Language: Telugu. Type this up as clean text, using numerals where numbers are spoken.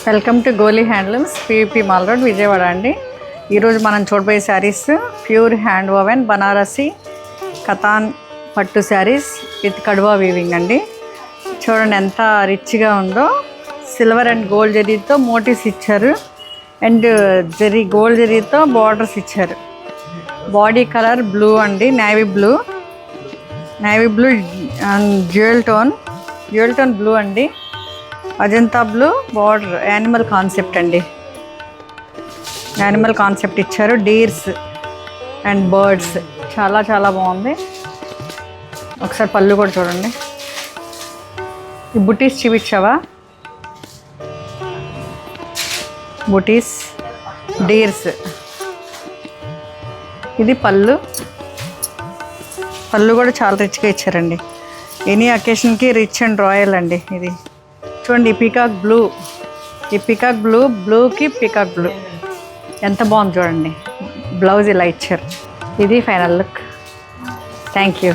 Welcome to Goli handlooms, PVP mall road, Vijayawada అండి. ఈరోజు మనం చూడబోయే saris pure hand woven Banarasi katan పట్టు శారీస్ విత్ కడువా వీవింగ్ అండి. చూడండి ఎంత రిచ్గా ఉందో. సిల్వర్ అండ్ గోల్డ్ జరీతో మోటివ్స్ ఇచ్చారు అండ్ గోల్డ్ జరీతో బార్డర్స్ ఇచ్చారు. బాడీ కలర్ బ్లూ అండి, navy blue and jewel tone blue అండి. Ajanta blue border, animal concept అండి. యానిమల్ కాన్సెప్ట్ ఇచ్చారు, డీర్స్ అండ్ బర్డ్స్. చాలా చాలా బాగుంది. ఒకసారి పళ్ళు కూడా చూడండి. ఈ బుటీస్ చూపించావా? బుటీస్, డీర్స్. ఇది పళ్ళు కూడా చాలా రిచ్గా ఇచ్చారండి. ఎనీ అకేషన్కి రిచ్ అండ్ రాయల్ అండి. ఇది చూడండి, ఈ పీకాక్ బ్లూకి పీకాక్ బ్లూ ఎంత బాగుంది చూడండి. బ్లౌజ్ ఇలా ఇచ్చారు. ఇది ఫైనల్ లుక్. Thank you.